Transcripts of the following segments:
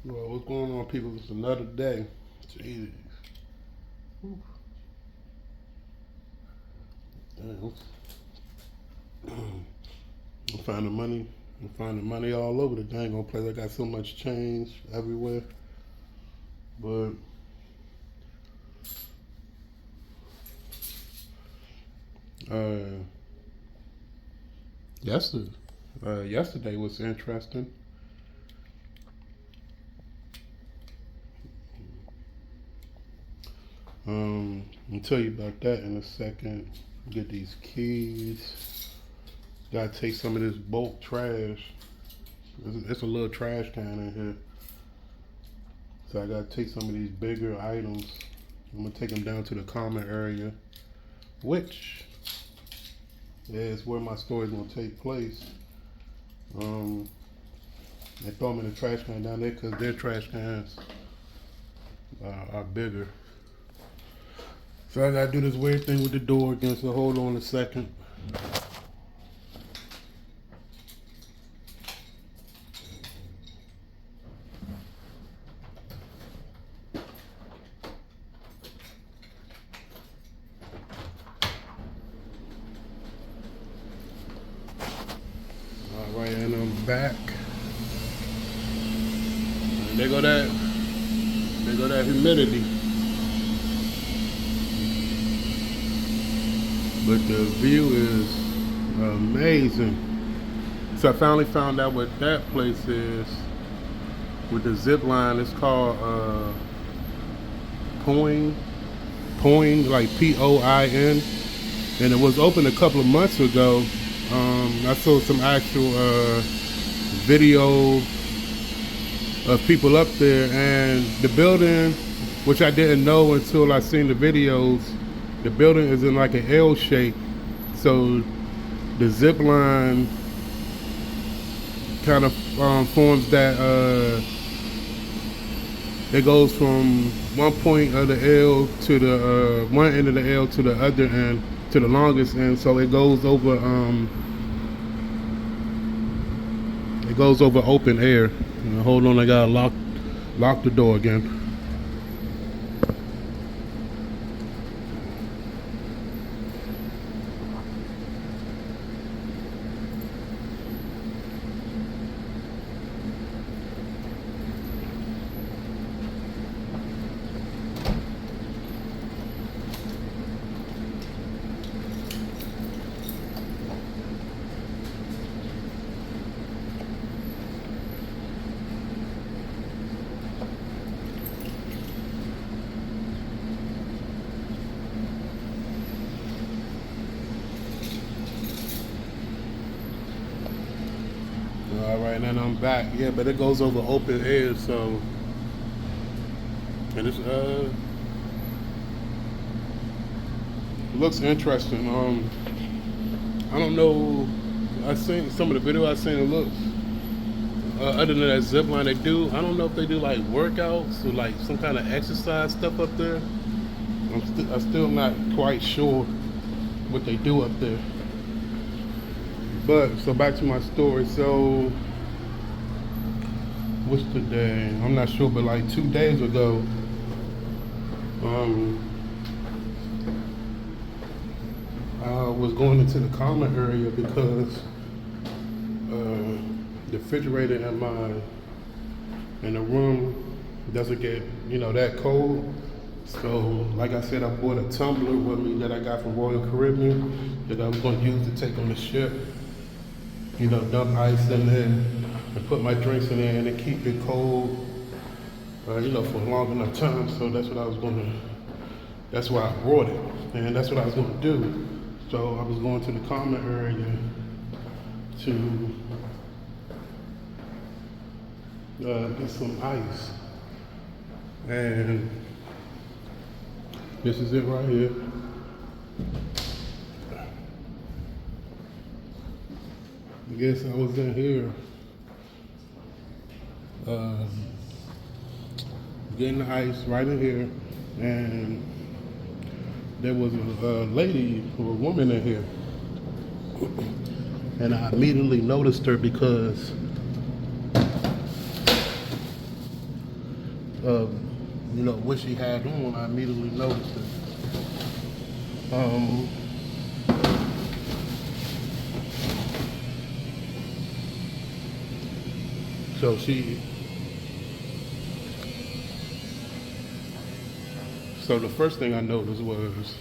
Well, what's going on, people? It's another day. Jeez. Whew. Damn. I'm finding money. I'm finding money all over the dang old place. I got so much change everywhere. But uh, yesterday, yesterday was interesting. I'll tell you about that in a second. Get these keys. Gotta take some of this bulk trash. It's a little trash can in here. So I gotta take some of these bigger items. I'm gonna take them down to the common area, which is where my store is gonna take place. They throw them in the trash can down there because their trash cans are bigger. So I gotta do this weird thing with the door again, so hold on a second. All right, and I'm back. And there go that humidity. But the view is amazing. So I finally found out what that place is with the zip line. It's called Poin, like Poin, and it was open a couple of months ago. I saw some actual video of people up there, and the building, which I didn't know until I seen the videos, the building is in like an L shape. So the zip line kind of forms that it goes from one point of the L to the one end of the L to the other end, to the longest end. So it goes over open air. Hold on, I gotta lock the door again. All right, and I'm back. Yeah, but it goes over open air, so, and it's looks interesting. I don't know. I seen some of the video I seen. It looks other than that zip line they do. I don't know if they do like workouts or like some kind of exercise stuff up there. I'm still not quite sure what they do up there. But so back to my story. So what's the day? I'm not sure, but like 2 days ago, I was going into the common area because the refrigerator in the room doesn't get that cold. So like I said, I bought a tumbler with me that I got from Royal Caribbean that I was going to use to take on the ship. Dump ice in there and put my drinks in there and then keep it cold, for a long enough time. So that's why I brought it, and that's what I was gonna do. So I was going to the common area to get some ice, and this is it right here. I guess I was in here getting the ice right in here, and there was a lady or a woman in here, and I immediately noticed her because of, what she had on, I immediately noticed it. So the first thing I noticed was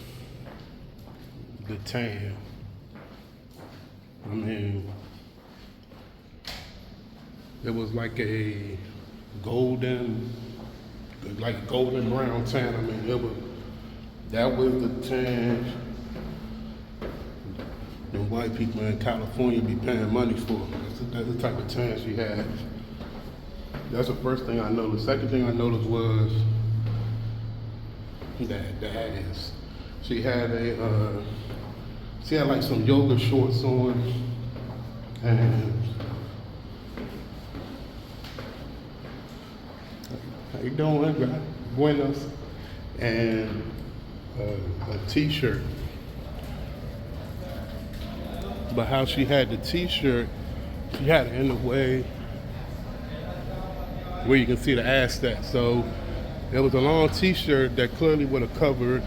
the tan. I mean, it was like a golden brown tan. I mean, that was the tan the white people in California be paying money for. That's the type of tan she had. That's the first thing I noticed. Second thing I noticed was the ass. She had like some yoga shorts on, and how you doing? Buenos, and a t-shirt. But how she had the t-shirt, she had it in a way where you can see the ass stat. So it was a long t-shirt that clearly would have covered,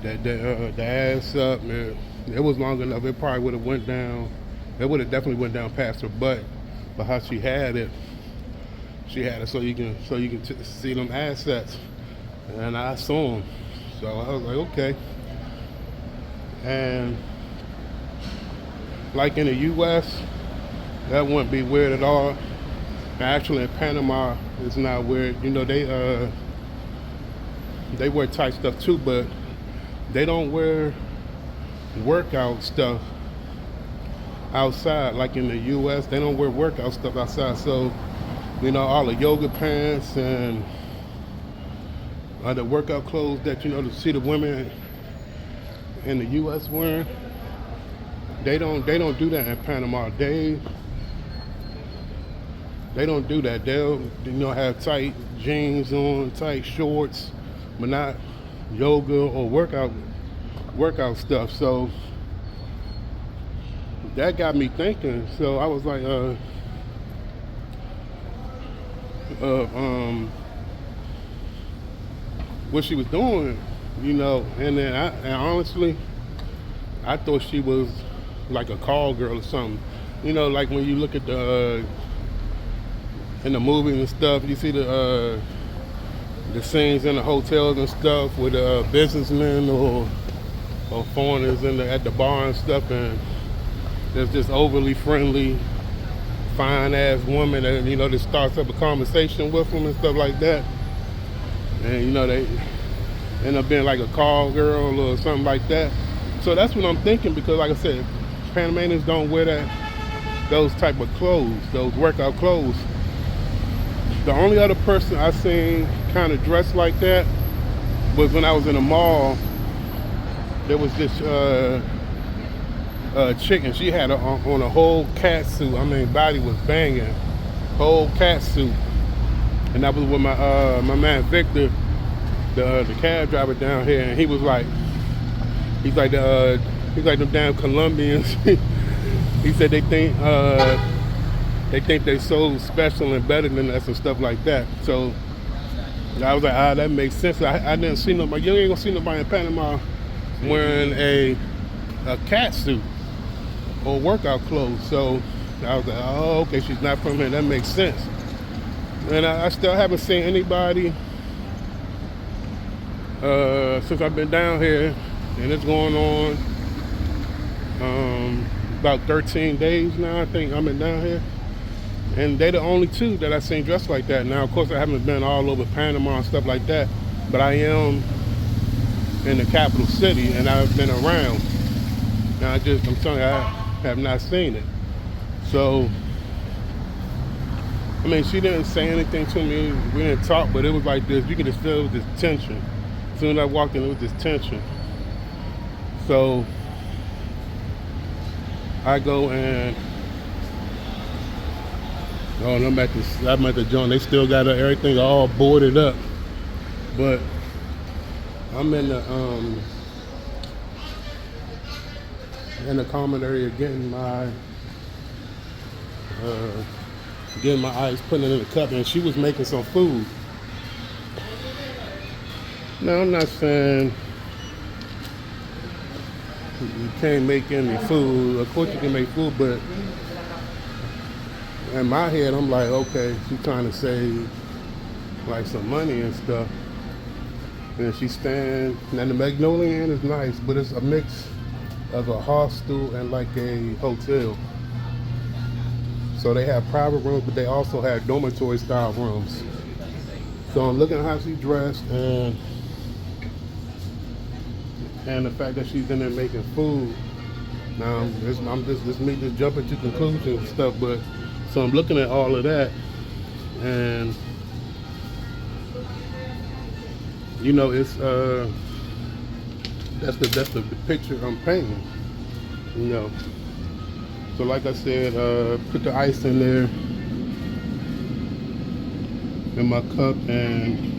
the ass up. Man, it was long enough. It probably would have went down. It would have definitely went down past her butt. But how she had it so you can see them ass stats. And I saw them. So I was like, okay. And like in the U.S., that wouldn't be weird at all. Actually, in Panama, it's not weird. They wear tight stuff too, but they don't wear workout stuff outside. Like in the U.S., they don't wear workout stuff outside. So, all the yoga pants and the workout clothes that to see the women in the U.S. wearing, they don't do that in Panama. They don't do that. They'll have tight jeans on, tight shorts, but not yoga or workout stuff. So that got me thinking. So I was like, what she was doing, and then honestly, I thought she was like a call girl or something. Like when you look at in the movies and stuff, you see the scenes in the hotels and stuff with businessmen or foreigners at the bar and stuff, and there's this overly friendly, fine ass woman that that starts up a conversation with them and stuff like that, and they end up being like a call girl or something like that. So that's what I'm thinking, because like I said, Panamanians don't wear those type of clothes, those workout clothes. The only other person I seen kind of dressed like that was when I was in the mall. There was this chick, and she had on a whole cat suit. I mean, body was banging, whole cat suit. And that was with my man Victor, the cab driver down here, and he was like, he's like them damn Colombians. He said they think they're so special and better than us and stuff like that. So I was like, that makes sense. I didn't see nobody. You ain't gonna see nobody in Panama wearing a cat suit or workout clothes. So I was like, oh, okay, she's not from here. That makes sense. And I still haven't seen anybody since I've been down here, and it's going on about 13 days now, I think I've been down here. And they're the only two that I've seen dressed like that. Now, of course, I haven't been all over Panama and stuff like that, but I am in the capital city, and I've been around. Now, I'm telling you, I have not seen it. So, I mean, she didn't say anything to me. We didn't talk, but it was like this. You could just feel this tension. As soon as I walked in, it was this tension. So, I go and I'm at the joint. They still got everything all boarded up, but I'm in the common area getting my getting my ice, putting it in a cup, and she was making some food. Now, I'm not saying you can't make any food. Of course you can make food, but in my head, I'm like, okay, she's trying to save like some money and stuff. And she's staying, and the Magnolia Inn is nice, but it's a mix of a hostel and like a hotel. So they have private rooms, but they also have dormitory style rooms. So I'm looking at how she's dressed and the fact that she's in there making food. Now this me just jumping to conclusions and stuff, but so I'm looking at all of that, and you know, it's that's the picture I'm painting, you know. So like I said, put the ice in there in my cup, and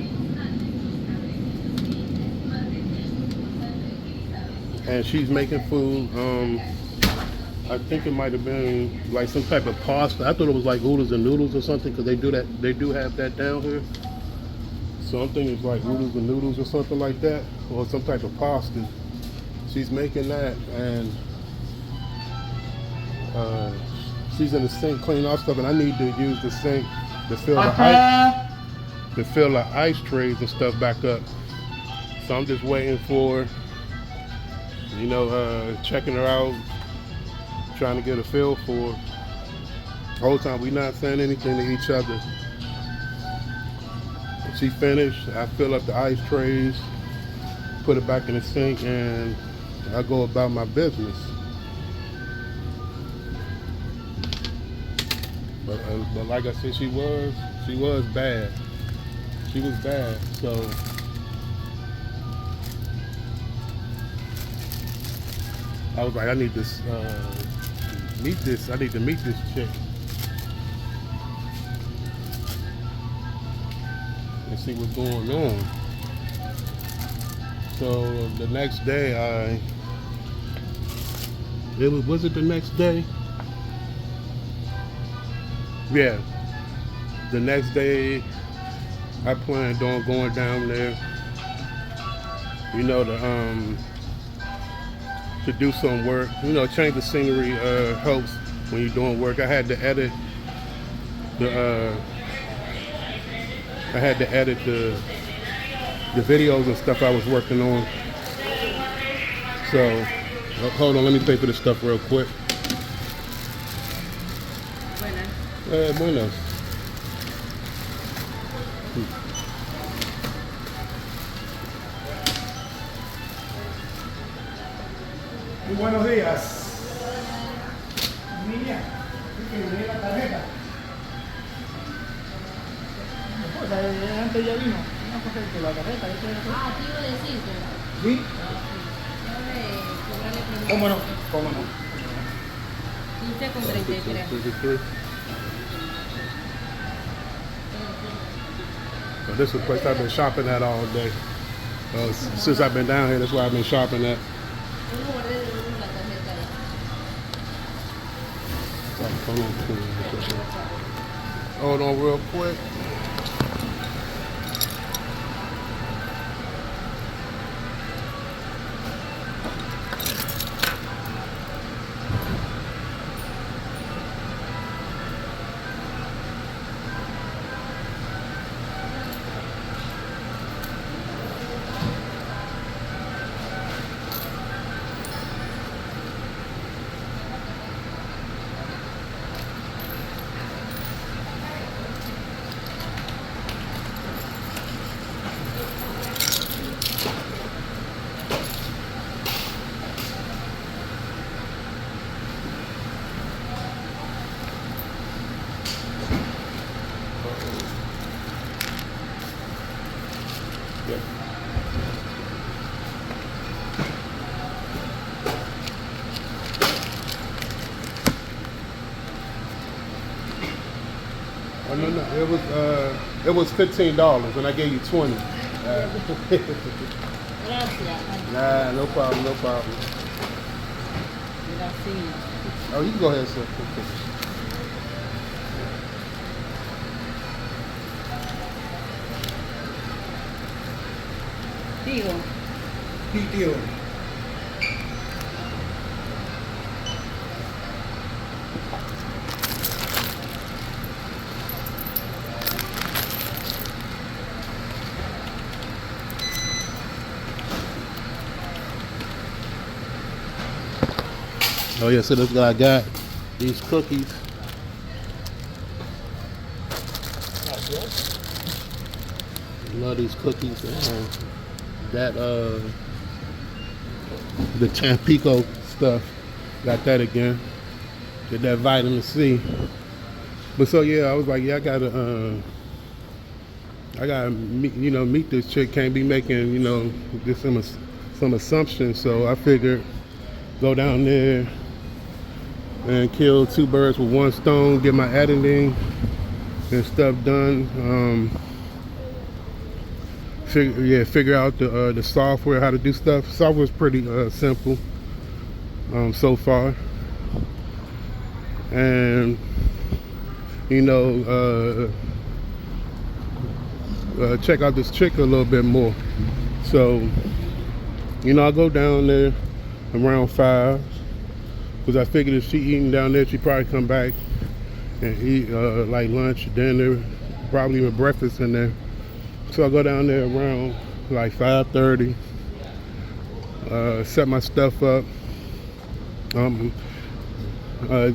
she's making food. I think it might have been like some type of pasta. I thought it was like oodles and noodles or something, because they do that. They do have that down here. So I'm thinking it's like oodles and noodles or something like that, or some type of pasta. She's making that, and she's in the sink cleaning off stuff, and I need to use the sink to fill the ice trays and stuff back up. So I'm just waiting for, you know, checking her out, trying to get a feel for her. The whole time we not saying anything to each other. She finished, I fill up the ice trays, put it back in the sink, and I go about my business. But like I said, she was bad. She was bad. So I was like, I need to meet this chick and see what's going on. So the next day, was it the next day? Yeah, the next day I planned on going down there, you know, to do some work, you know, change the scenery helps when you're doing work. I had to edit the videos and stuff I was working on. So hold on, let me pay for this stuff real quick. Buenas. Muy buenos días. Niña, que le dé la tarjeta. Después, antes ya vino. No, porque la tarjeta. Ah, te iba a decir, pero... ¿Sí? ¿Cómo no? 15,33. So this is a place I've been shopping at all day. Since I've been down here, that's why I've been shopping at. Hold on real quick. Oh, no, it was $15 and I gave you 20. Nah, no problem. Oh, you can go ahead, sir. contigo. Pitio. Oh yeah, so this guy got these cookies. Love these cookies. That the Tampico stuff. Got that again. Get that vitamin C. But so yeah, I was like, yeah, I gotta meet this chick. Can't be making just some assumptions. So I figured go down there and kill two birds with one stone. Get my editing and stuff done. Figure out the software, how to do stuff. Software's pretty simple so far, and check out this chick a little bit more. So I go down there around 5 because I figured if she eating down there, she probably come back and eat like lunch, dinner, probably with breakfast in there. So I go down there around like 5:30, set my stuff up.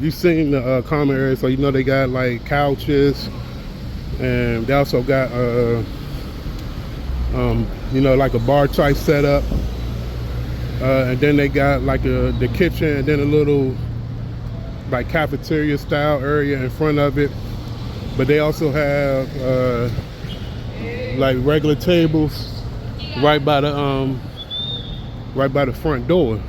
You've seen the common area, so they got like couches, and they also got like a bar type setup, and then they got like the kitchen, and then a little like cafeteria style area in front of it. But they also have like regular tables right by the front door.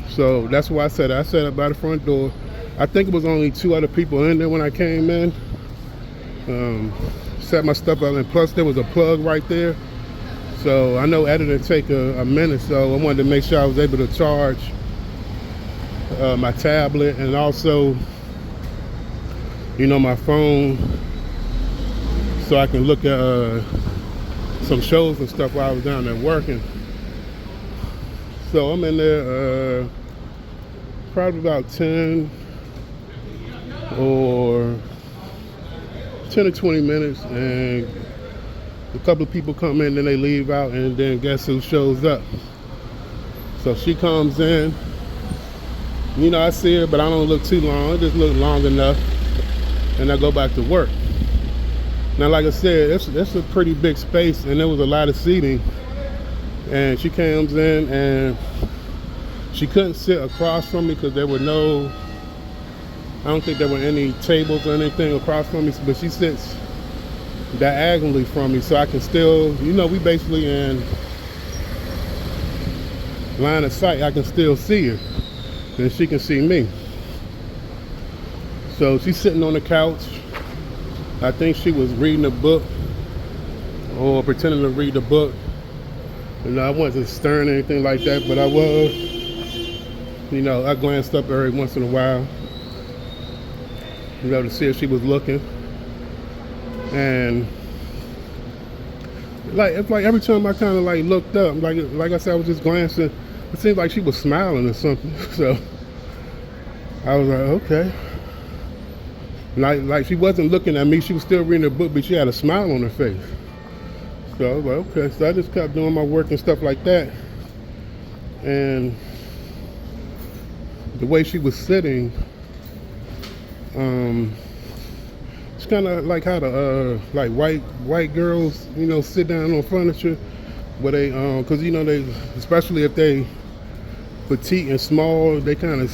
So that's why I set up by the front door. I think it was only 2 other people in there when I came in. Set my stuff up, and plus there was a plug right there. So I know editing take a minute, so I wanted to make sure I was able to charge my tablet and also my phone, so I can look at some shows and stuff while I was down there working. So I'm in there probably about 10 or 20 minutes, and a couple of people come in, then they leave out, and then guess who shows up? So she comes in, I see her, but I don't look too long. I just look long enough, and I go back to work. Now, like I said, it's a pretty big space, and there was a lot of seating. And she comes in, and she couldn't sit across from me because there were I don't think there were any tables or anything across from me, but she sits diagonally from me, so I can still, we basically in line of sight. I can still see her, and she can see me. So she's sitting on the couch. I think she was reading a book or pretending to read a book. I wasn't stirring or anything like that, but I was. I glanced up every once in a while, to see if she was looking. And it's like every time I kind of like looked up, like I said, I was just glancing. It seemed like she was smiling or something. So I was like, okay. Like she wasn't looking at me. She was still reading her book, but she had a smile on her face. So I was like, okay. So I just kept doing my work and stuff like that. And the way she was sitting, it's kind of like how the like white girls, sit down on furniture, where they, cause they, especially if they petite and small, they kind of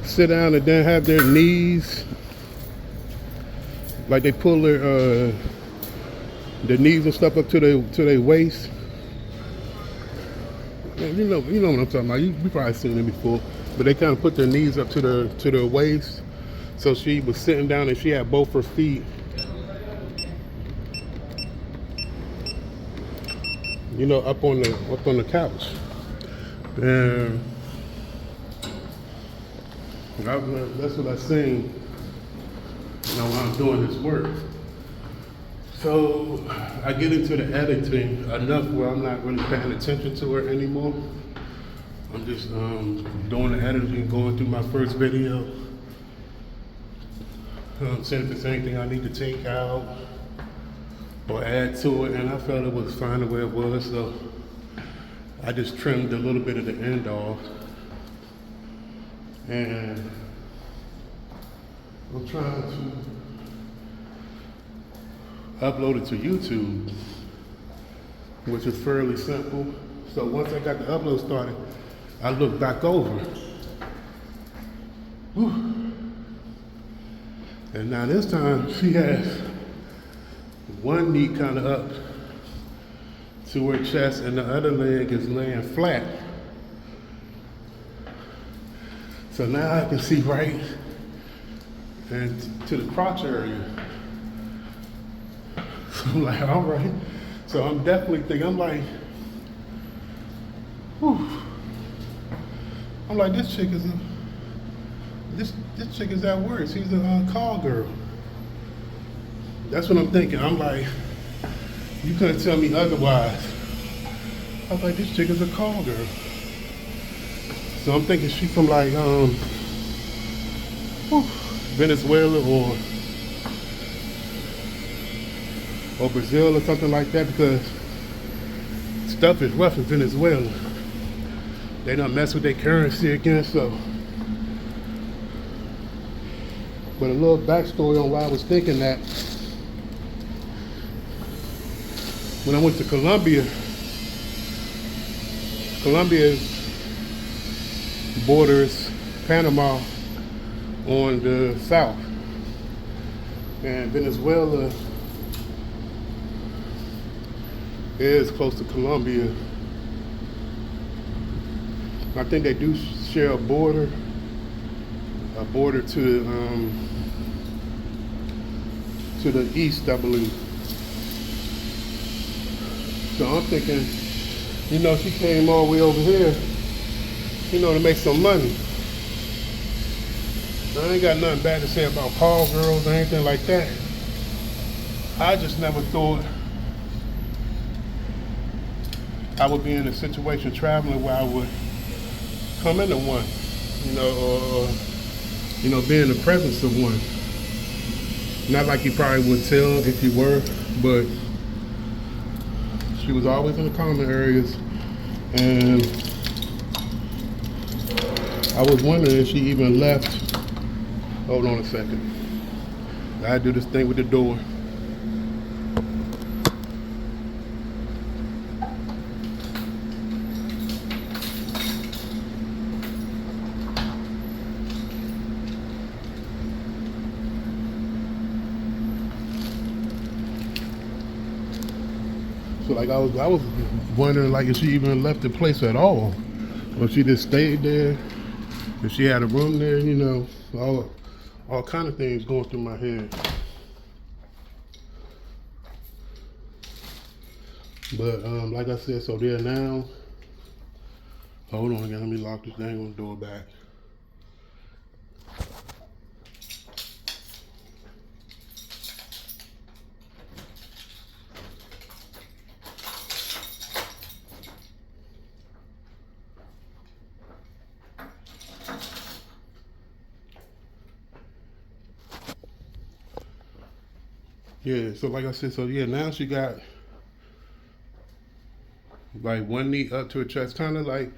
sit down and then have their knees, like they pull their knees and stuff up to their waist. You know what I'm talking about. You probably seen it before, but they kind of put their knees up to their waist. So she was sitting down and she had both her feet, up on the couch. And that's what I seen, while I'm doing this work. So I get into the editing enough where I'm not really paying attention to it anymore. I'm just doing the editing, going through my first video, seeing if there's anything I need to take out or add to it, and I felt it was fine the way it was, so I just trimmed a little bit of the end off, and I'm trying to upload it to YouTube, which is fairly simple. So once I got the upload started, I looked back over. Whew. And now this time she has one knee kind of up to her chest and the other leg is laying flat. So now I can see right and to the crotch area. So I'm like, all right. So I'm definitely thinking, I'm like, whew. I'm like, this chick is at work. She's a call girl. That's what I'm thinking. I'm like, you couldn't tell me otherwise. I was like, this chick is a call girl. So I'm thinking she's from like Venezuela or Brazil or something like that, because stuff is rough in Venezuela. They don't mess with their currency again, so. But a little backstory on why I was thinking that. When I went to Colombia borders Panama on the south, and Venezuela is close to Colombia. I think they do share a border to the east, I believe. So I'm thinking, she came all the way over here, to make some money. I ain't got nothing bad to say about call girls or anything like that. I just never thought I would be in a situation traveling where I would come into one, or be in the presence of one. Not like you probably would tell if you were, but she was always in the common areas, and I was wondering if she even left. Hold on a second. I do this thing with the door. So like I was wondering like if she even left the place at all, or she just stayed there, if she had a room there, all kind of things going through my head. But like I said, so there now. Hold on again, let me lock this dang on the door back. Yeah, so like I said, now she got like one knee up to her chest, kind of like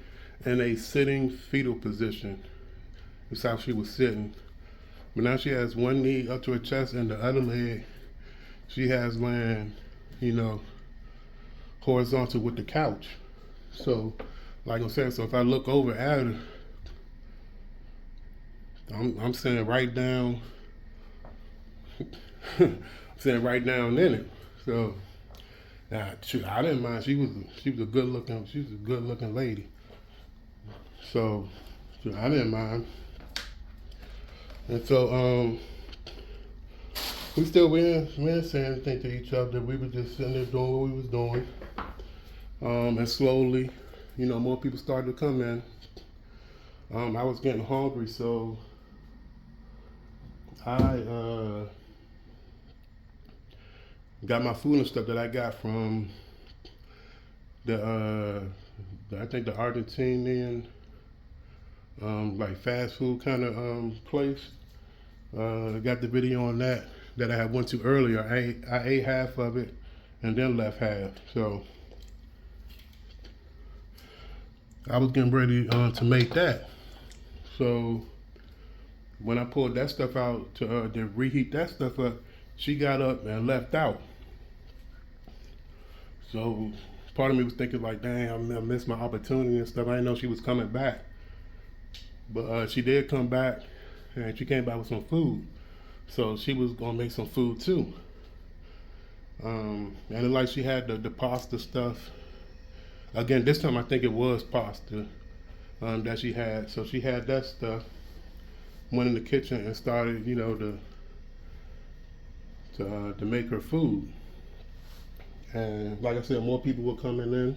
in a sitting fetal position. That's how she was sitting. But now she has one knee up to her chest and the other leg she has laying, horizontal with the couch. So, like I'm saying, so if I look over at her, I'm sitting right down. I'm sitting right down in it. So, I didn't mind. She was a good looking lady. So I didn't mind. And so we didn't say anything to each other. We were just sitting there doing what we was doing. And slowly, more people started to come in. I was getting hungry, so I got my food and stuff that I got from I think the Argentinian like fast food kind of place. Got the video on that I had went to earlier. I ate half of it and then left half. So I was getting ready to make that. So when I pulled that stuff out to reheat that stuff up, she got up and left out. So part of me was thinking like, dang, I missed my opportunity and stuff. I didn't know she was coming back. But she did come back, and she came back with some food. So she was gonna make some food too. And it, like she had the pasta stuff. Again, this time I think it was pasta that she had. So she had that stuff. Went in the kitchen and started, you know, to make her food. And like I said, more people were coming in.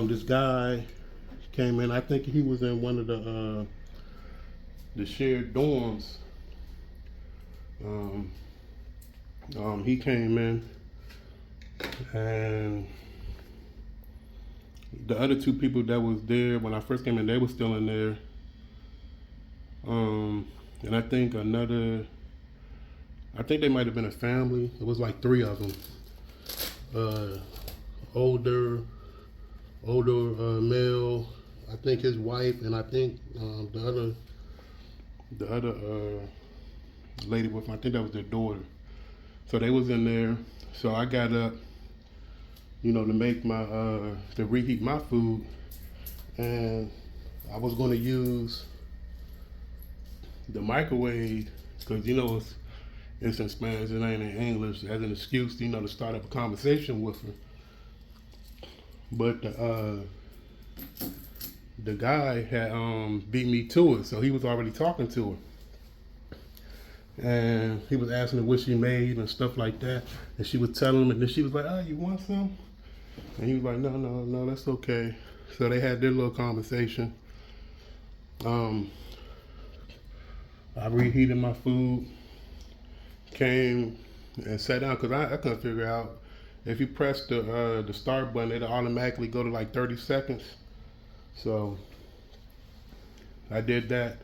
This guy came in. I think he was in one of the shared dorms. He came in, and the other two people that was there when I first came in, they were still in there. And I think they might have been a family. It was like 3 of them. Older male. I think his wife, and I think the other lady with him, I think that was their daughter. So they was in there. So I got up, you know, to make my to reheat my food, and I was going to use the microwave because, you know, it's in Spanish, it ain't in English, as an excuse, you know, to start up a conversation with her. But the guy had beat me to it, so he was already talking to her. And he was asking her what she made and stuff like that. And she was telling him, and then she was like, "Oh, you want some?" And he was like, No, that's okay. So they had their little conversation. I reheated my food, came and sat down because I couldn't figure out if you press the start button, it'll automatically go to like 30 seconds. So I did that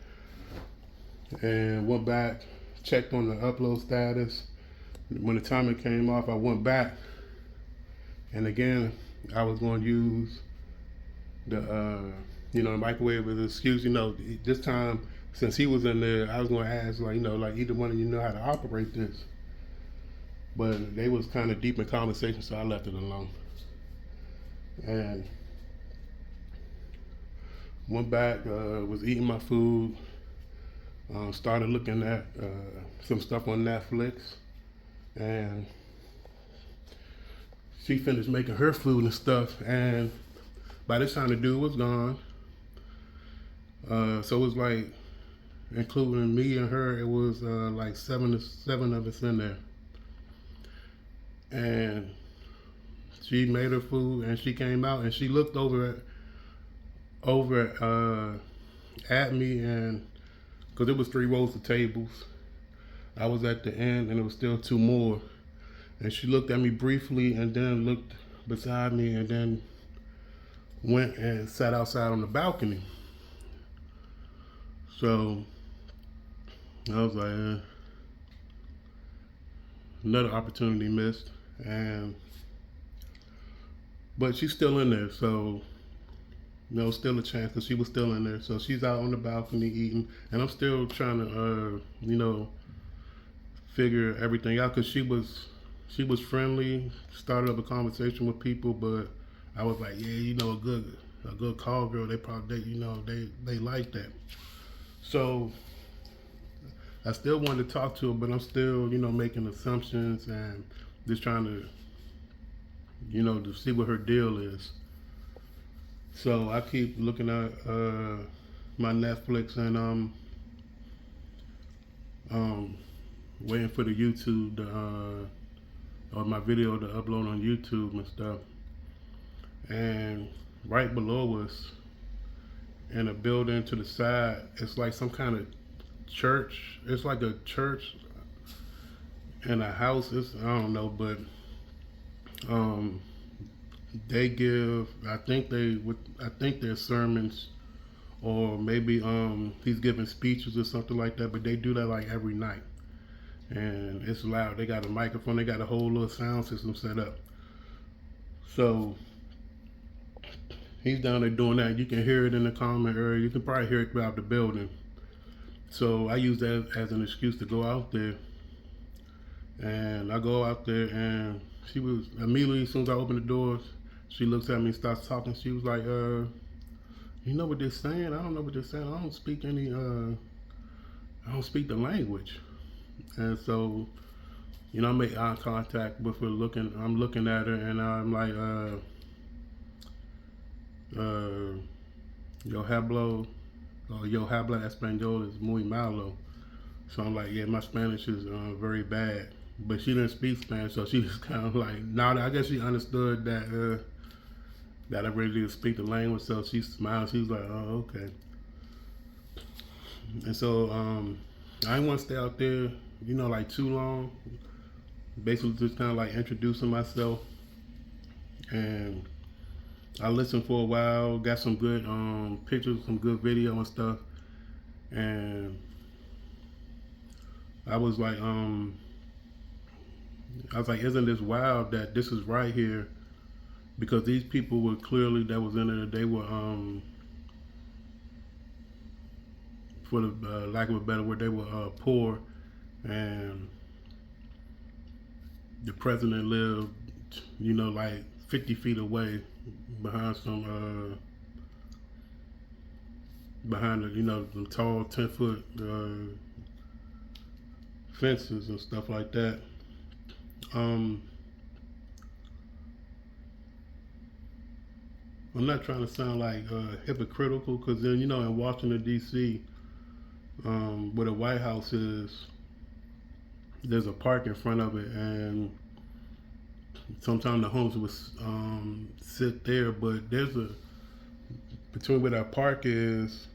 and went back, checked on the upload status. When the timer came off, I went back, and again I was going to use the microwave as an excuse. You know, this time since he was in there, I was going to ask, like, you know, like, either one of you know how to operate this. But they was kind of deep in conversation, so I left it alone. And went back, was eating my food, started looking at some stuff on Netflix, and she finished making her food and stuff, and by this time the dude was gone. So it was like, including me and her, it was like seven of us in there. And she made her food, and she came out, and she looked over at me, and because it was 3 rows of tables, I was at the end, and there was still 2 more. And she looked at me briefly, and then looked beside me, and then went and sat outside on the balcony. So I was like, another opportunity missed. But she's still in there, so you know, still a chance because she was still in there. So she's out on the balcony eating, and I'm still trying to, figure everything out because she was friendly, started up a conversation with people, but I was like, yeah, you know, a good call girl, they probably, they like that. So I still wanted to talk to her, but I'm still, making assumptions and just trying to, to see what her deal is. So I keep looking at my Netflix, and waiting for the YouTube or my video to upload on YouTube and stuff. And right below us, in a building to the side, it's like some kind of church. It's like a church. in a house. It's, I don't know, but um, they give. I think their sermons, or maybe he's giving speeches or something like that. But they do that like every night, and it's loud. They got a microphone. They got a whole little sound system set up. So he's down there doing that. You can hear it in the common area. You can probably hear it throughout the building. So I use that as an excuse to go out there. And I go out there, and she was immediately, as soon as I open the doors, she looks at me and starts talking. She was like, you know what they're saying? I don't know what they're saying. I don't speak the language. And so, you know, I make eye contact with her, I'm looking at her, and I'm like, yo habla español es muy malo. So I'm like, yeah, my Spanish is very bad. But she didn't speak Spanish, so she just kind of like nodded. I guess she understood that that I really didn't speak the language. So she smiled. She was like, oh, okay. And so I didn't want to stay out there, you know, like too long. Basically, just kind of like introducing myself. And I listened for a while, got some good pictures, some good video and stuff. And I was like, isn't this wild that this is right here? Because these people were clearly, that was in there, they were, for the lack of a better word, they were poor, and the president lived, you know, like 50 feet away behind some, behind the, you know, the tall 10-foot fences and stuff like that. I'm not trying to sound like hypocritical, because then, you know, in Washington D.C., where the White House is, there's a park in front of it, and sometimes the homes would sit there, but there's between where that park is,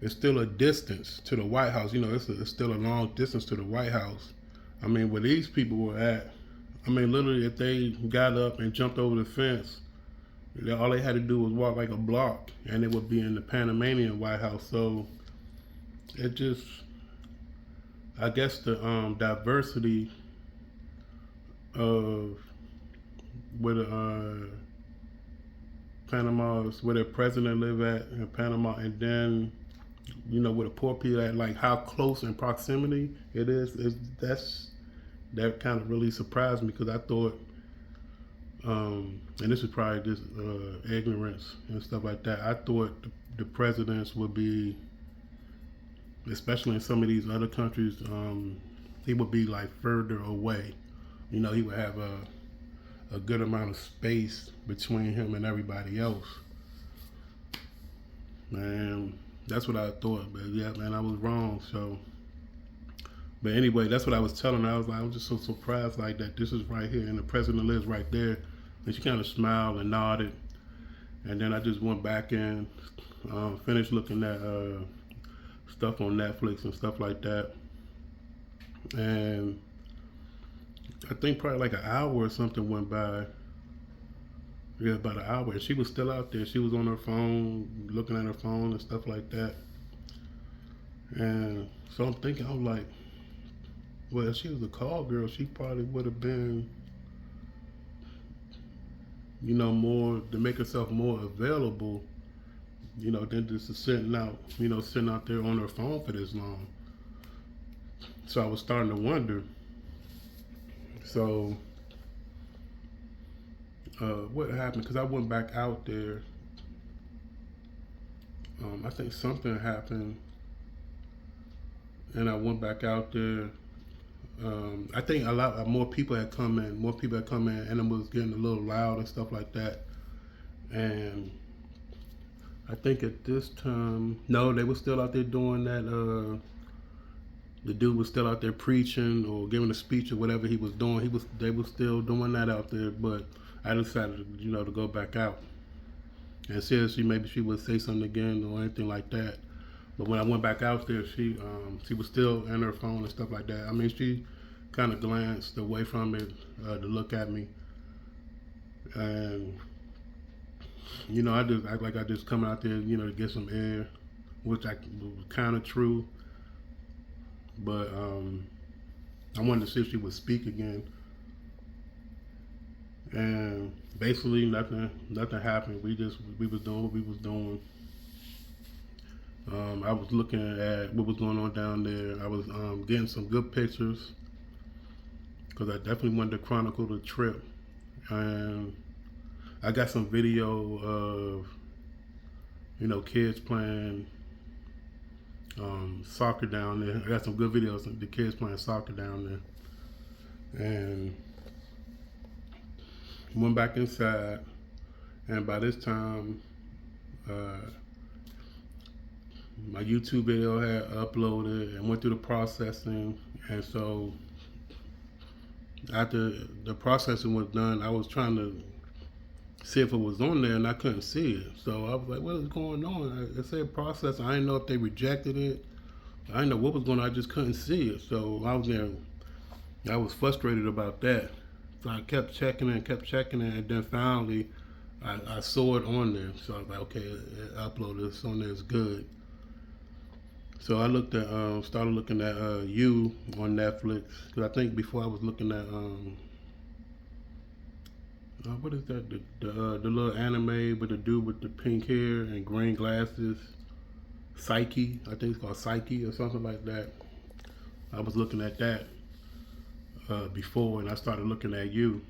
it's still a distance to the White House. You know, it's still a long distance to the White House. I mean, where these people were at, I mean, literally, if they got up and jumped over the fence, all they had to do was walk like a block, and it would be in the Panamanian White House. So it just, I guess the diversity of where the Panama's, where the president live at in Panama, and then, you know, where the poor people at, like how close in proximity it is that kind of really surprised me, because I thought, and this is probably just ignorance and stuff like that, I thought the presidents would be, especially in some of these other countries, he would be like further away. You know, he would have a good amount of space between him and everybody else. And that's what I thought, but yeah, man, I was wrong. So, but anyway, that's what I was telling her. I was like, I'm just so surprised, like, that this is right here, and the president lives right there. And she kind of smiled and nodded, and then I just went back in, finished looking at stuff on Netflix and stuff like that. And I think probably like an hour or something went by. Yeah, about an hour. She was still out there. She was on her phone, looking at her phone and stuff like that. And so I'm thinking, I'm like, well, if she was a call girl, she probably would have been, you know, more, to make herself more available, you know, than just sitting out there on her phone for this long. So I was starting to wonder. So what happened? Because I went back out there. I think something happened, and I went back out there. I think a lot more people had come in. And it was getting a little loud and stuff like that. And I think at this time, no, they were still out there doing that. The dude was still out there preaching or giving a speech or whatever he was doing. They were still doing that out there. But I decided, you know, to go back out and see if maybe she would say something again or anything like that. But when I went back out there, she was still in her phone and stuff like that. I mean, she kind of glanced away from it to look at me, and I just act like I just come out there, to get some air, which was kind of true. But I wanted to see if she would speak again, and basically nothing happened. We was doing what we was doing. I was looking at what was going on down there. I was getting some good pictures because I definitely wanted to chronicle the trip, and I got some video of kids playing soccer down there. I got some good videos of the kids playing soccer down there, and went back inside, and by this time my YouTube video had uploaded and went through the processing, and so after the processing was done, I was trying to see if it was on there, and I couldn't see it. So I was like, what is going on? It said processing. I didn't know if they rejected it. I didn't know what was going on. I just couldn't see it. So I was there. I was frustrated about that. So I kept checking it, and then finally I saw it on there. So I was like, okay, upload this on there. It's good. So I started looking at You on Netflix, because I think before I was looking at what is that? The little anime with the dude with the pink hair and green glasses, Psyche. I think it's called Psyche or something like that. I was looking at that before, and I started looking at You.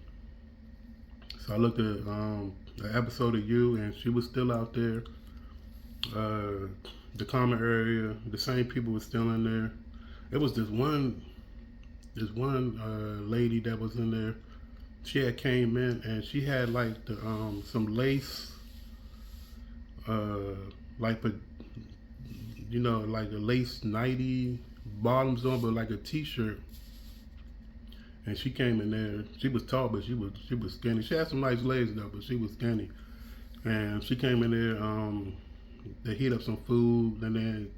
So I looked at an episode of You, and she was still out there. The common area, the same people were still in there. It was this one lady that was in there. She had came in, and she had like some lace, like a lace nightie bottoms on, but like a t-shirt. And she came in there. She was tall, but she was skinny. She had some nice legs though, but she was skinny. And she came in there. They heat up some food, and then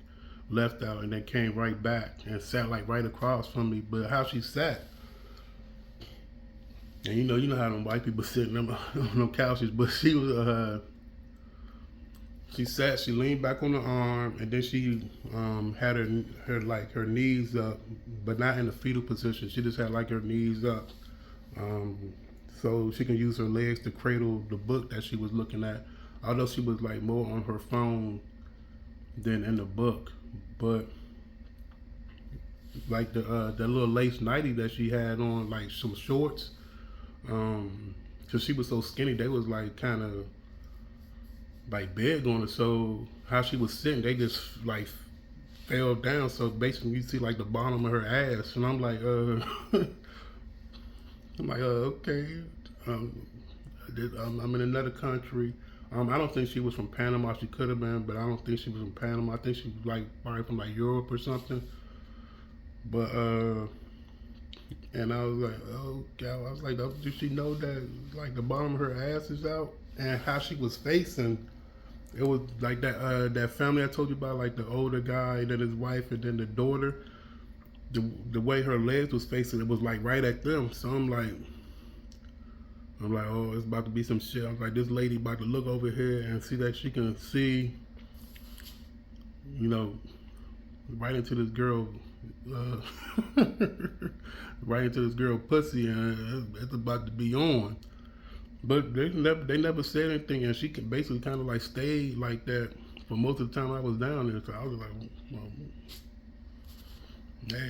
left out, and then came right back and sat like right across from me. But how she sat, and you know how them white people sitting on them couches. But she was she sat, she leaned back on the arm, and then she had her knees up, but not in a fetal position. She just had like her knees up, so she can use her legs to cradle the book that she was looking at. Although she was like more on her phone than in the book, but like the little lace nightie that she had on, like some shorts, cause she was so skinny, they was like kind of like big on her. So how she was sitting, they just like fell down. So basically, you see like the bottom of her ass, and I'm like, okay, I'm in another country. I don't think she was from Panama. She could have been, but I don't think she was from Panama. I think she was like probably from like Europe or something. But and I was like, oh God, I was like, did she know that like the bottom of her ass is out? And how she was facing, it was like that family I told you about, like the older guy, then his wife, and then the daughter. The way her legs was facing, it was like right at them. So I'm like, oh, it's about to be some shit. I was like, this lady about to look over here and see that she can see, right into this girl, right into this girl pussy, and it's about to be on. But they never said anything, and she basically kind of like stayed like that for most of the time I was down there. So I was like, well,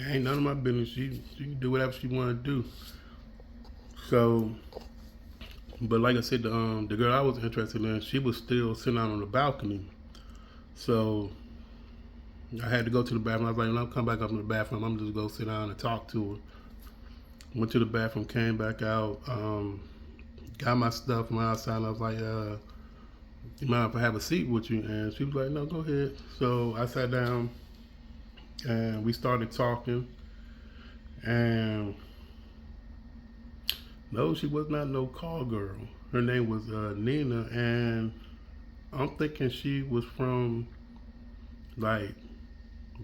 ain't none of my business. She can do whatever she want to do. So. But like I said, the girl I was interested in, she was still sitting out on the balcony. So I had to go to the bathroom. I was like, when I come back up in the bathroom, I'm just go sit down and talk to her. Went to the bathroom, came back out, got my stuff from outside, and I was like, you mind if I have a seat with you? And she was like, no, go ahead. So I sat down, and we started talking, and no, she was not no call girl. Her name was Nina, and I'm thinking she was from like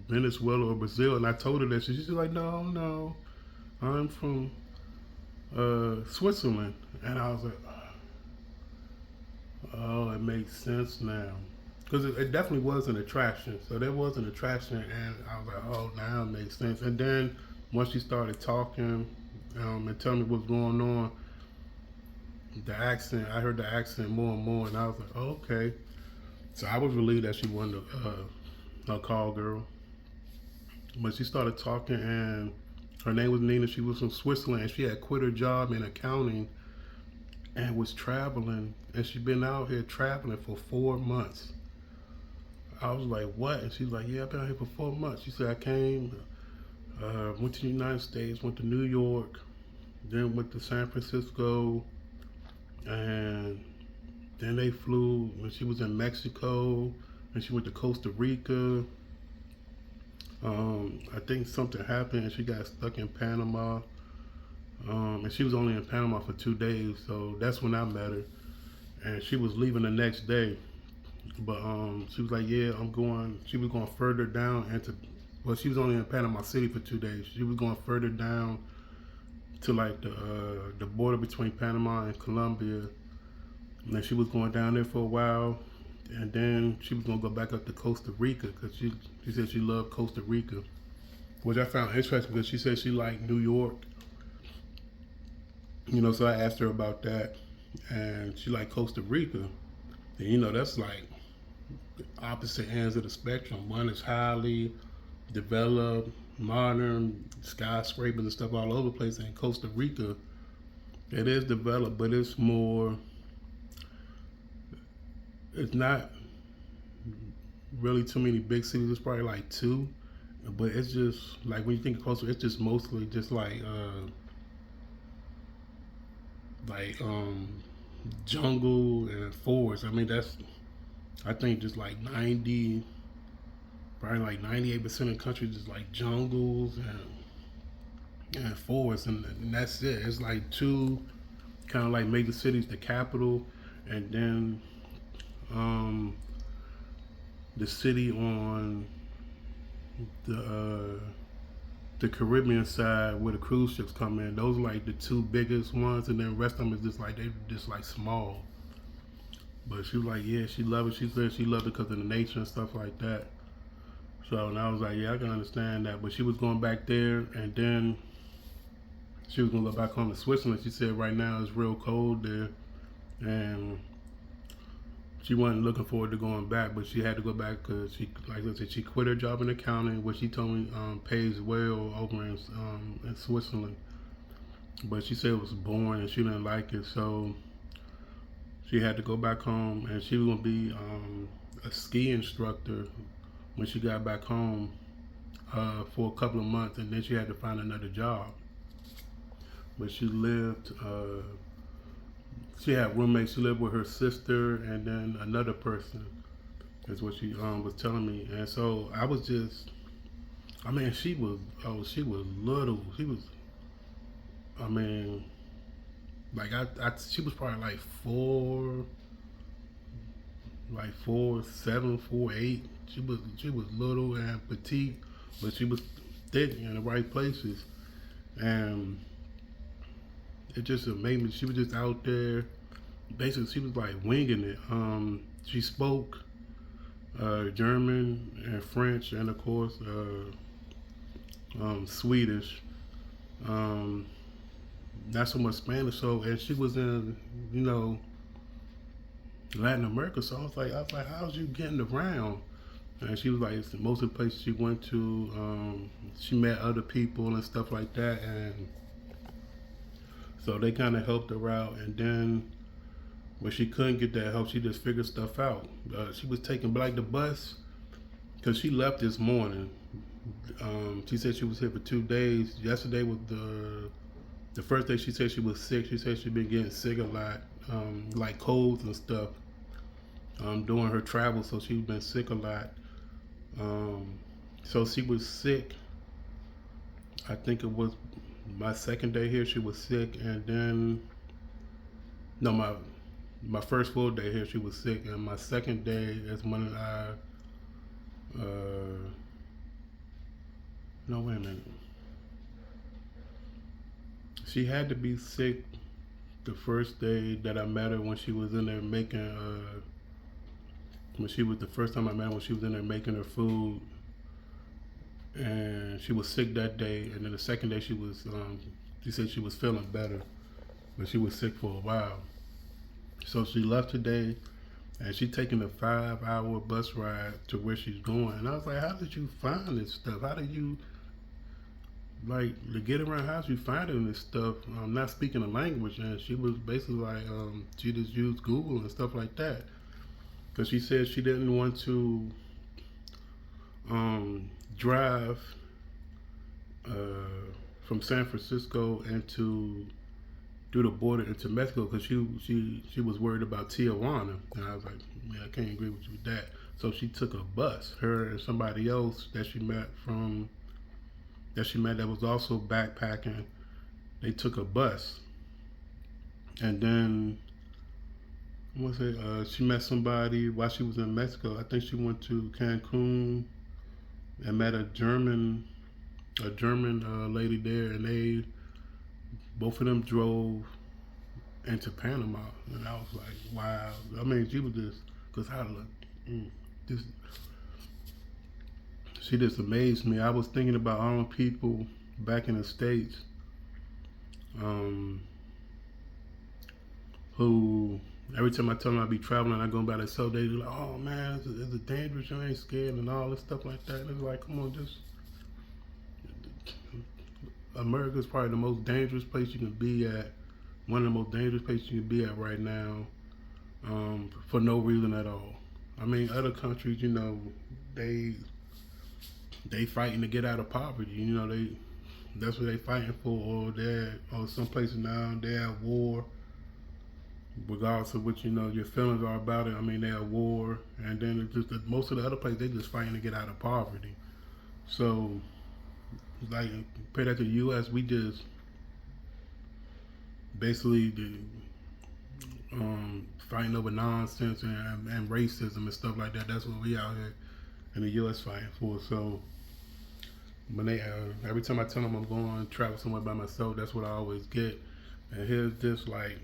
Venezuela or Brazil. And I told her that she's like, no. I'm from Switzerland. And I was like, oh, it makes sense now. Because it definitely was an attraction. So there was an attraction, and I was like, oh, now it makes sense. And then once she started talking and telling me what's going on, the accent, I heard the accent more and more, and I was like, oh, okay. So I was relieved that she wasn't a call girl. But she started talking, and her name was Nina. She was from Switzerland, and she had quit her job in accounting and was traveling, and she'd been out here traveling for 4 months. I was like, what? And she's like, yeah, I've been out here for 4 months. She said, I came, went to the United States, went to New York, then went to San Francisco, and then they flew, when she was in Mexico, and she went to Costa Rica. I think something happened and she got stuck in Panama. And she was only in Panama for 2 days, so that's when I met her. And she was leaving the next day. But she was like, yeah, I'm going. She was going further down into, well, she was only in Panama City for 2 days. She was going further down to like the border between Panama and Colombia. And then she was going down there for a while. And then she was gonna go back up to Costa Rica because she said she loved Costa Rica, which I found interesting because she said she liked New York. You know, so I asked her about that, and she liked Costa Rica. And you know, that's like opposite ends of the spectrum. One is highly developed, modern, skyscrapers and stuff all over the place. And Costa Rica, it is developed, but it's more. It's not really too many big cities. It's probably like two, but it's just like when you think of Costa, it's just mostly just like jungle and forest. I mean, that's I think just like 90, probably like 98% of the country just like jungles and forests, and that's it. It's like two kind of like major cities, the capital, and then the city on the Caribbean side where the cruise ships come in. Those are like the two biggest ones, and then the rest of them is just like they just like small. But she was like, yeah, she loved it. She said she loved it because of the nature and stuff like that. So, and I was like, yeah, I can understand that. But she was going back there, and then she was gonna go back home to Switzerland. She said right now it's real cold there, and she wasn't looking forward to going back, but she had to go back because she, like I said, she quit her job in accounting, which she told me pays well over in Switzerland. But she said it was boring and she didn't like it, so she had to go back home, and she was gonna be a ski instructor when she got back home for a couple of months, and then she had to find another job. But she lived. She had roommates. She lived with her sister and then another person, is what she was telling me. And so I was just, I mean, she was little. She was, I mean, like she was probably like 4'7", 4'8". She was little and petite, but she was thick in the right places, and it just made me. She was just out there. Basically, she was like winging it. She spoke German and French, and of course Swedish. Not so much Spanish. So, and she was in, you know, Latin America. So I was like, how's you getting around? And she was like, it's most of the places she went to. She met other people and stuff like that, and so they kind of helped her out. And then when she couldn't get that help, she just figured stuff out. She was taking like the bus because she left this morning. She said she was here for 2 days. Yesterday was the first day she said she was sick. She said she'd been getting sick a lot, like colds and stuff, during her travel. So she's been sick a lot. So she was sick. I think it was my second day here. She was sick, and then no, my first full day here she was sick, and my second day is when I no, wait a minute. She had to be sick the first day that I met her when she was in there making when she was the first time I met her when she was in there making her food, and she was sick that day. And then the second day she said she was feeling better, but she was sick for a while. So she left today, and she taking a 5-hour bus ride to where she's going. And I was like, how did you find this stuff? How did you, like, to get around house, you finding this stuff? Not speaking the language, and she was basically like, she just used Google and stuff like that. Because she said she didn't want to drive from San Francisco through the border into Mexico because she was worried about Tijuana, and I was like, yeah, I can't agree with you with that. So she took a bus. Her and somebody else that she met that was also backpacking. They took a bus, and then she met somebody while she was in Mexico. I think she went to Cancun and met a German lady there, and both of them drove into Panama, and I was like, wow. I mean, she was just, cause how just she just amazed me. I was thinking about all the people back in the States, who every time I tell them I be traveling, I go by themselves, they like, oh man, is it dangerous? You ain't scared and all this stuff like that. And it's like, come on, just America's probably the most dangerous place you can be at. One of the most dangerous places you can be at right now, for no reason at all. I mean, other countries, you know, they fighting to get out of poverty. You know, that's what they fighting for. Or some places now they're at war. Regardless of what your feelings are about it. I mean, they're at war, and then it's just that most of the other places they just fighting to get out of poverty. So, like compared that to the U.S., we just basically fighting over nonsense and racism and stuff like that. That's what we out here in the U.S. fighting for. So when they every time I tell them I'm going to travel somewhere by myself, that's what I always get. And here's this like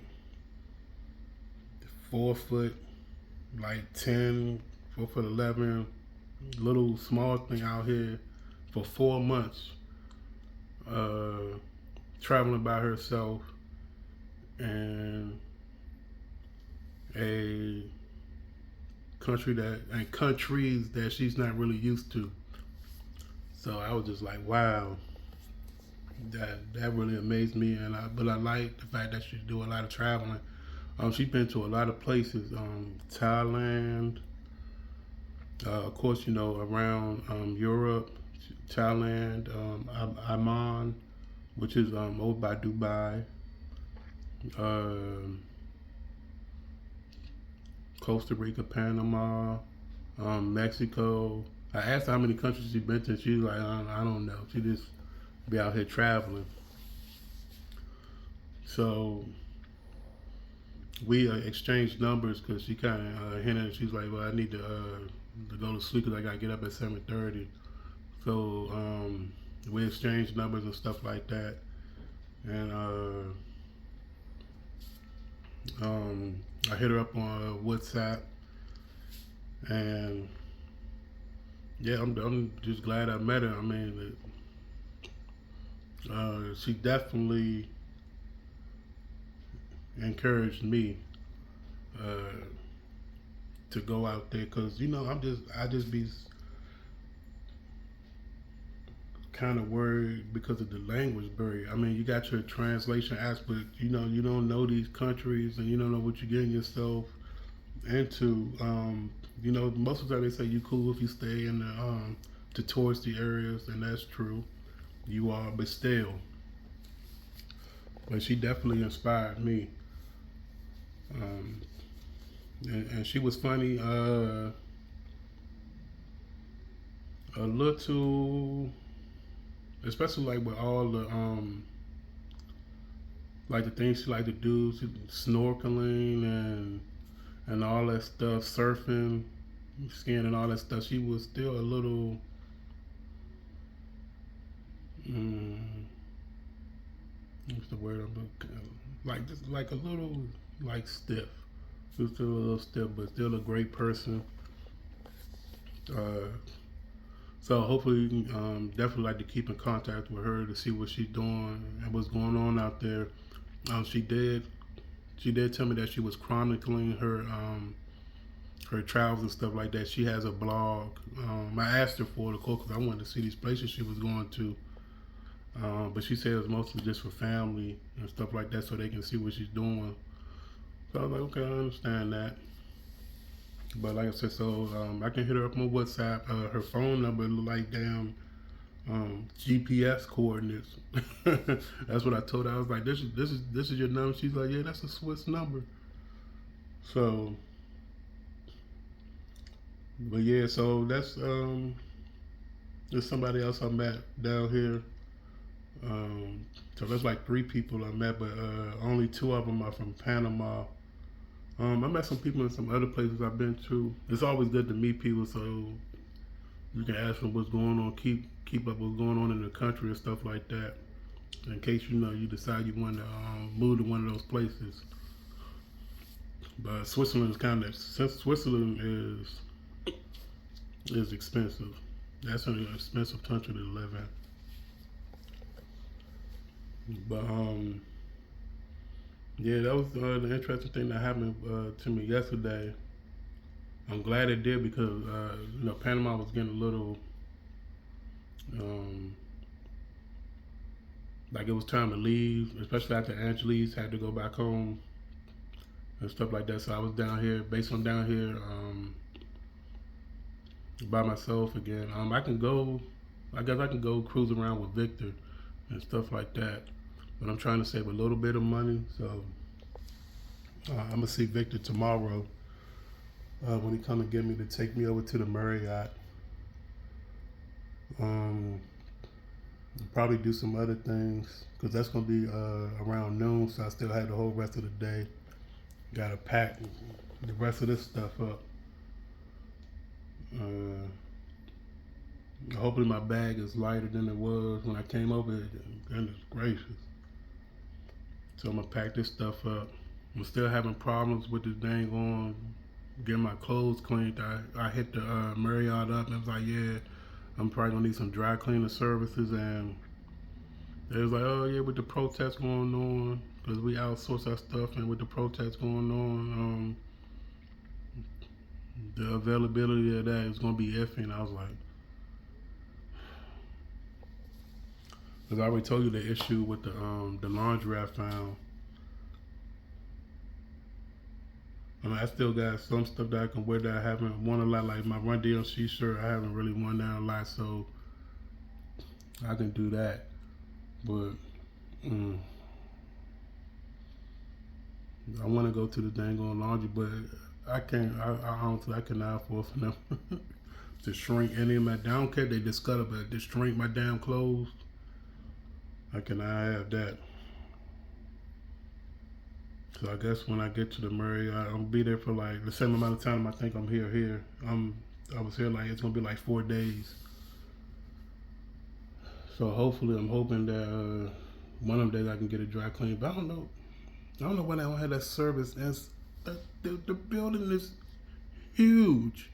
4 foot, like 10, 4 foot 11, little small thing out here for 4 months, traveling by herself and a countries that she's not really used to. So I was just like, wow, that really amazed me. But I like the fact that she do a lot of traveling. She's been to a lot of places, Thailand, of course, around Europe, Thailand, Amman, which is over by Dubai, Costa Rica, Panama, Mexico. I asked her how many countries she's been to. She's like, I don't know. She just be out here traveling. So we exchanged numbers because she kind of hinted. She's like, well, I need to go to sleep because I got to get up at 7:30. So we exchanged numbers and stuff like that. And I hit her up on WhatsApp, and yeah, I'm just glad I met her. I mean, she definitely encouraged me to go out there because I just be kind of worried because of the language barrier. I mean, you got your translation aspect. You don't know these countries, and you don't know what you're getting yourself into. Most of the time they say you cool if you stay in the touristy areas, and that's true. You are, but still. But she definitely inspired me. And she was funny. A little, especially like with all the like the things she like to do, snorkeling and all that stuff, surfing, skiing and all that stuff. She was still a little what's the word I'm looking, like just like a little like stiff. She's still a little stiff, but still a great person. So hopefully you can definitely like to keep in contact with her to see what she's doing and what's going on out there. She did tell me that she was chronicling her travels and stuff like that. She has a blog. I asked her for it, of course, because I wanted to see these places she was going to. But she said it was mostly just for family and stuff like that, so they can see what she's doing. So I was like, okay, I understand that. But like I said, so I can hit her up on WhatsApp. Her phone number look like damn GPS coordinates. That's what I told her. I was like, this is your number. She's like, yeah, that's a Swiss number. So, but yeah, so that's there's somebody else I met down here. So there's like 3 people I met, but only 2 of them are from Panama. I met some people in some other places I've been to. It's always good to meet people, so you can ask them what's going on, keep up what's going on in the country and stuff like that, in case you decide you want to move to one of those places. But Switzerland is expensive. That's an expensive country to live in. But yeah, that was the interesting thing that happened to me yesterday. I'm glad it did because Panama was getting a little like it was time to leave, especially after Angeles had to go back home and stuff like that. So I was down here, by myself again. I guess I can go cruise around with Victor and stuff like that. But I'm trying to save a little bit of money, so I'm gonna see Victor tomorrow when he come and get me to take me over to the Marriott. Probably do some other things because that's gonna be around noon, so I still have the whole rest of the day. Gotta pack the rest of this stuff up. Hopefully my bag is lighter than it was when I came over here. Goodness gracious. So I'm gonna pack this stuff up. I'm still having problems with this dang on getting my clothes cleaned. I hit the Marriott up and was like, yeah, I'm probably gonna need some dry cleaning services, and they was like, oh yeah, with the protests going on, because we outsource our stuff, and with the protests going on, the availability of that is gonna be iffy. And I was like, because I already told you the issue with the laundry I found. I still got some stuff that I can wear that I haven't worn a lot, like my Run DMC shirt. I haven't really worn that a lot, so I can do that. But I want to go to the dang on laundry, but I can't. I honestly, I cannot afford for them to shrink any of my. I don't care if they just cut up, but to shrink my damn clothes. I cannot have that. So I guess when I get to the Marriott, I'm gonna be there for like the same amount of time I think I'm here. I was here like it's gonna be like 4 days. So hopefully, I'm hoping that one of them days I can get it dry clean. But I don't know why they don't have that service. The building is huge.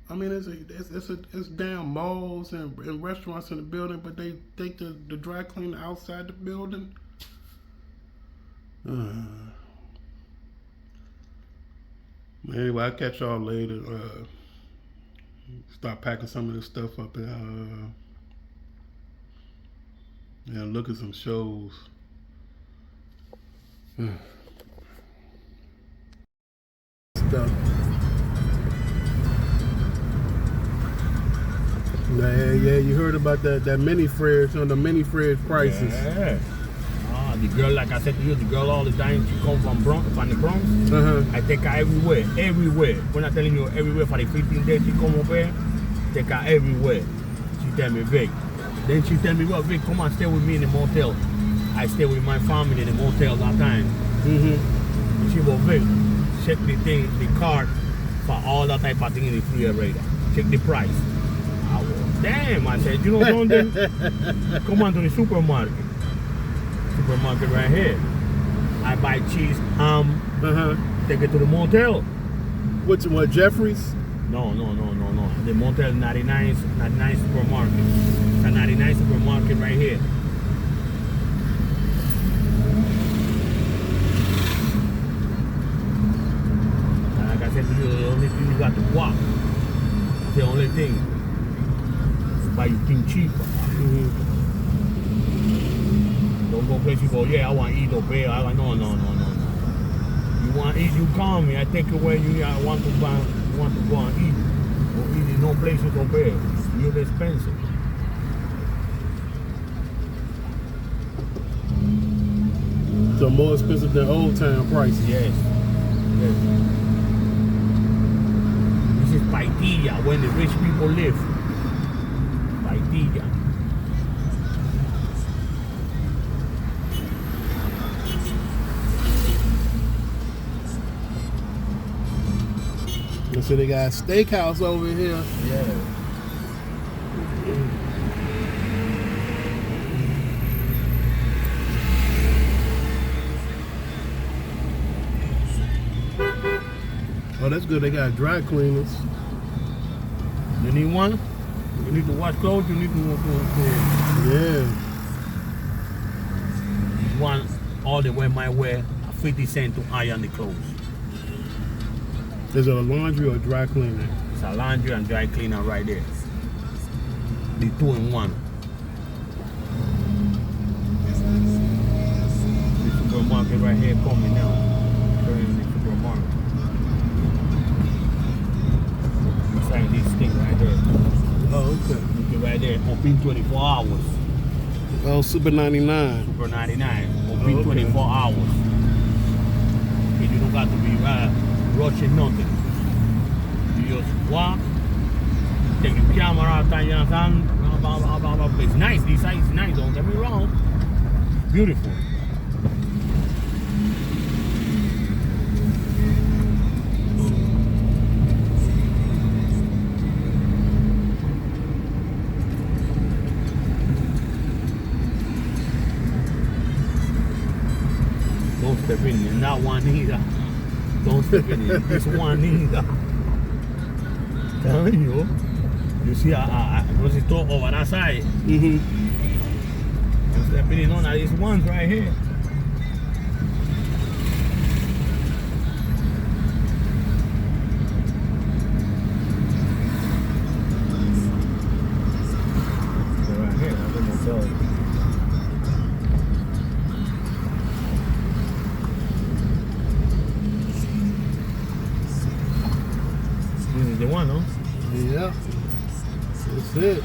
I mean, it's damn malls and restaurants in the building, but they take the dry clean outside the building. Anyway, I'll catch y'all later. Start packing some of this stuff up and look at some shows. Stuff. Yeah, you heard about that mini fridge on the mini fridge prices. Yeah. The girl, like I said to you, the girl all the time, she come from the Bronx. I take her everywhere. When I'm telling you everywhere for the 15 days she come over here, take her everywhere. She tell me, Vic. Then she tell me, well, Vic, come and stay with me in the motel. I stay with my family in the motel that time. She go, Vic, check the thing, the card for all that type of thing in the refrigerator. Check the price. Damn, I said, you know something? Come on to the supermarket. supermarket right here. I buy cheese, ham, take it to the motel. Which one, Jeffries? No. The motel 99 supermarket. It's a 99 supermarket right here. And like I said to you, the only thing you got to walk. That's the only thing. Buy you thing cheaper. Don't go places you go, yeah, I want to eat or pay. I want no. You want to eat, you call me. I take you where you I want to buy, you want to go and eat. Or eat in no place you compare. You're expensive. So more expensive than old town prices. Yes. This is Paitilla, when the rich people live. Paitilla. So they got a steakhouse over here. Yeah. Oh, that's good. They got dry cleaners. You need one? You need to wash clothes, you need to Yeah. one all the way my way, 50 cents to iron the clothes. Is it a laundry or a dry cleaner? It's a laundry and dry cleaner right there. The 2-in-1. The supermarket right here coming now. Turning the supermarket. Inside this thing right there. Oh, okay. Look it right there. Open 24 hours. Oh, Super 99. Super 99. Open Oh, okay. 24 hours. And you don't got to be rushing nothing. You just walk, take your camera out there, you know what I'm saying? It's nice, this side is nice, don't get me wrong. Beautiful. Don't step in there, not one either. Don't step in there, this one either. Telling you, you see a grocery store over that side. Don't step in none of these ones right here. So right here, that's the motel. This is the one, no? Yeah. That's it.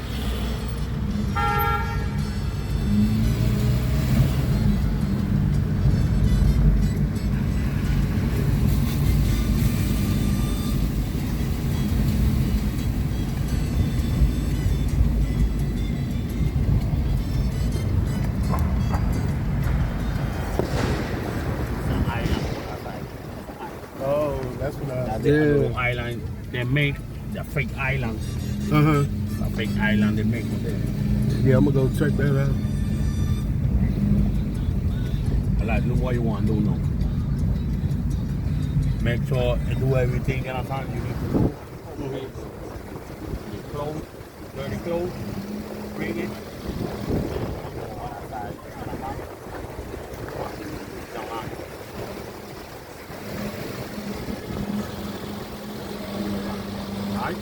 Oh, that's what That's the little island they make, the fake island. The fake island they make there. Yeah, I'm gonna go check that out. I like, look what you want to do now. Make sure you do everything you understand you need to do. Your clothes, dirty clothes, bring it. Alright?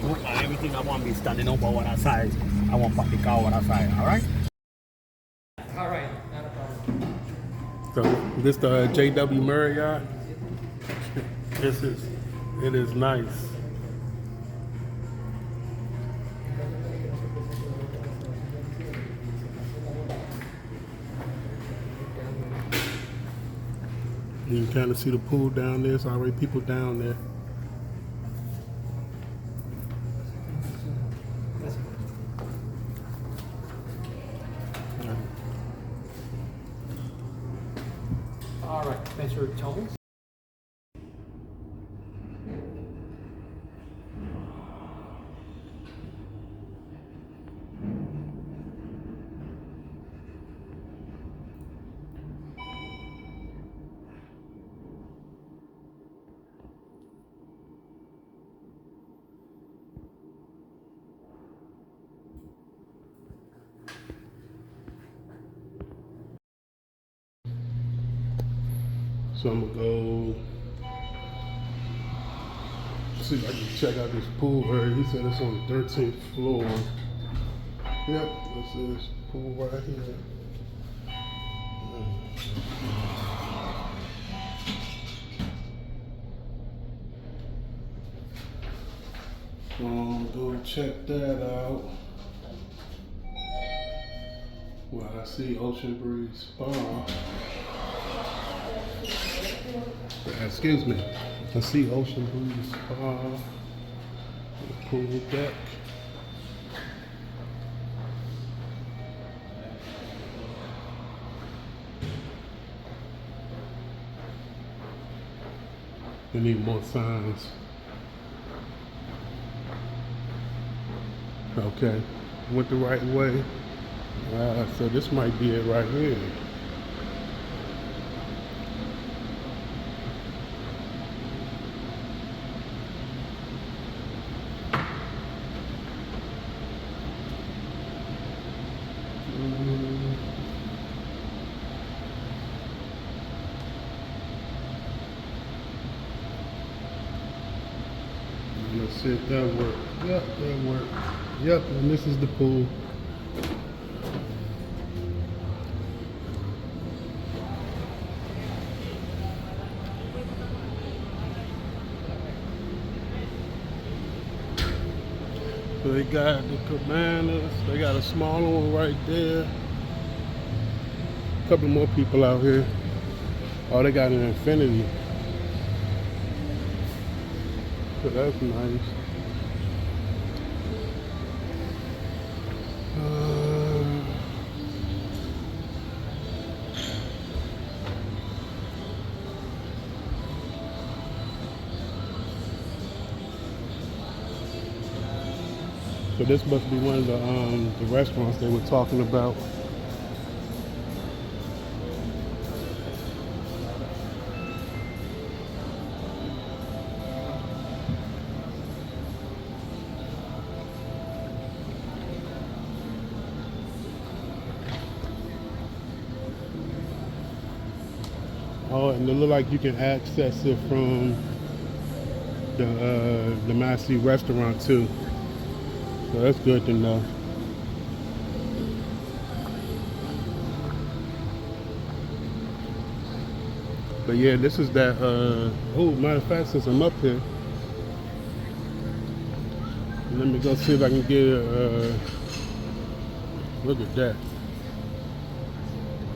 Look at everything I want me standing up over that side. I want to park the car over that side, alright? Alright, not a problem. So this the JW Marriott. It is nice. You can kind of see the pool down there. There's already people down there. Alright, thanks for telling me. So I'm gonna go see if I can check out this pool area. He said it's on the 13th floor. Yep, this is pool right here. Go check that out. Well, I see Ocean Breeze Spa. Excuse me. I see Ocean Breeze Spa. Pool deck. We need more signs. Okay, went the right way. So this might be it right here. Let's see if that worked. Yep, that worked. Yep, and this is the pool. So they got the cabanas. They got a smaller one right there. A couple more people out here. Oh, they got an infinity. So that's nice. So this must be one of the restaurants they were talking about. Oh, and it look like you can access it from the Massey restaurant too. So that's good to know. But yeah, this is that, oh, matter of fact, since I'm up here, let me go see if I can get look at that.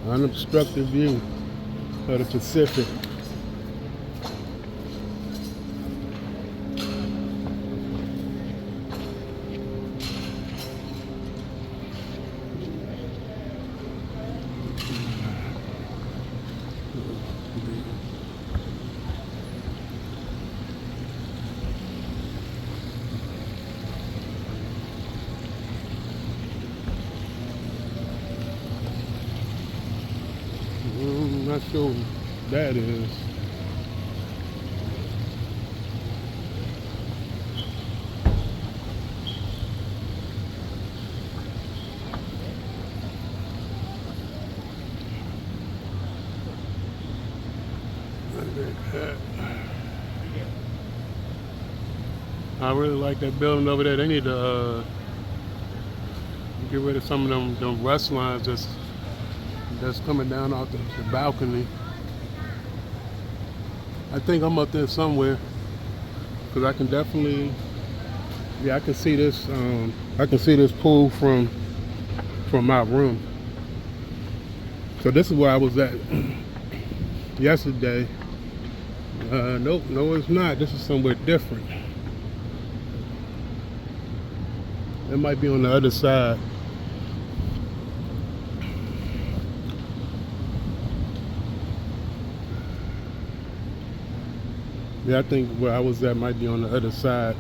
Unobstructed view of the Pacific. I'm not sure what that is. I really like that building over there. They need to get rid of some of them rust lines that's coming down off the balcony. I think I'm up there somewhere because I can definitely, yeah, I can see this. I can see this pool from my room. So this is where I was at yesterday. Nope, no, it's not. This is somewhere different. It might be on the other side. Yeah, I think where I was at might be on the other side.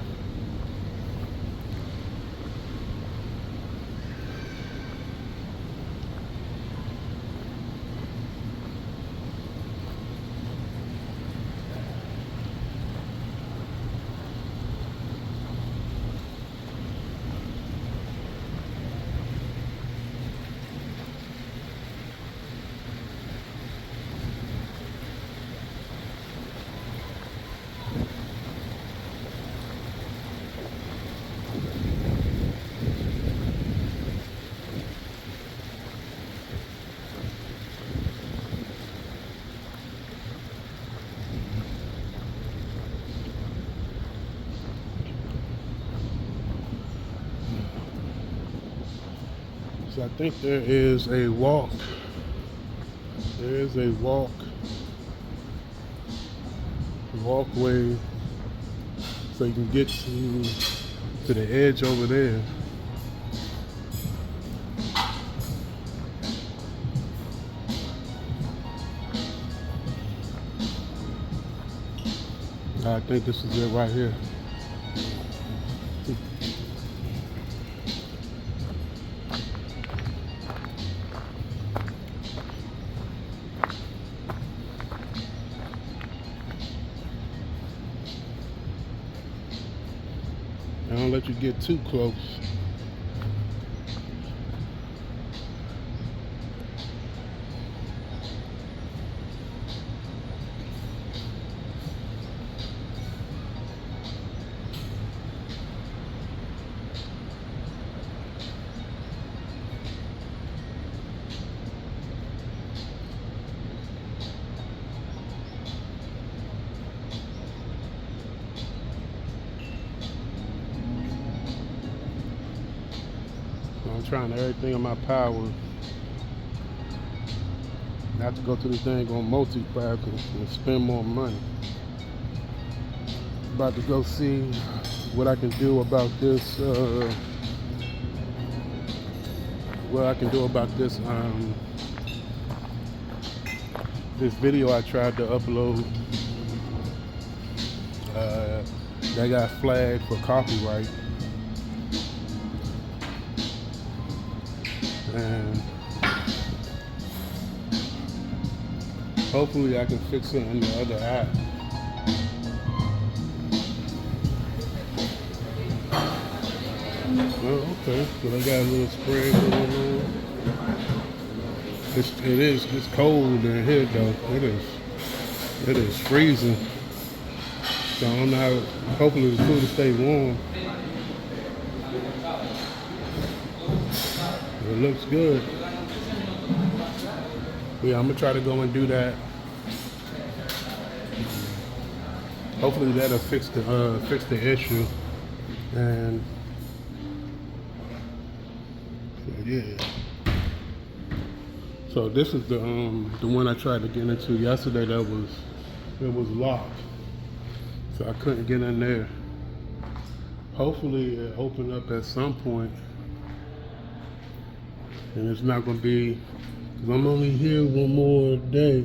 So I think there is a walk. There is a walkway, so you can get to the edge over there. I think this is it right here. I don't let you get too close. I'm trying everything in my power not to go to this thing on multi-pack and spend more money. About to go see what I can do about this. This video I tried to upload that got flagged for copyright. And hopefully I can fix it in the other app. Oh, okay. So they got a little spread going on. It's cold in here though. It is freezing. So I don't know how, hopefully the food will stay warm. It looks good. Yeah, I'm gonna try to go and do that. Hopefully that'll fix the issue. And so, yeah. So this is the one I tried to get into yesterday. It was locked, so I couldn't get in there. Hopefully it opened up at some point. And it's not gonna be, because I'm only here one more day.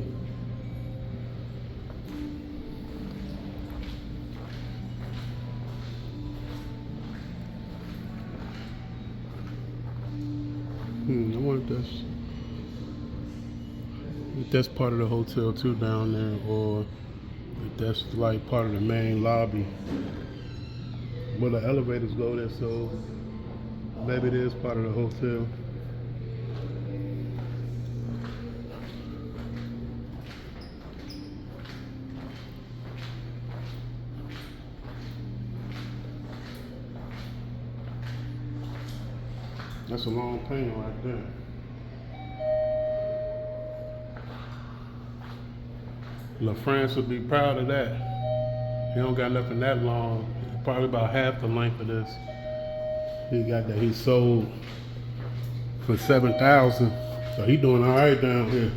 I wonder if that's part of the hotel too down there, or if that's like part of the main lobby. Where the elevators go there, so maybe it is part of the hotel. That's a long painting right there. LaFrance would be proud of that. He don't got nothing that long. Probably about half the length of this. He got that he sold for $7,000. So he doing all right down here.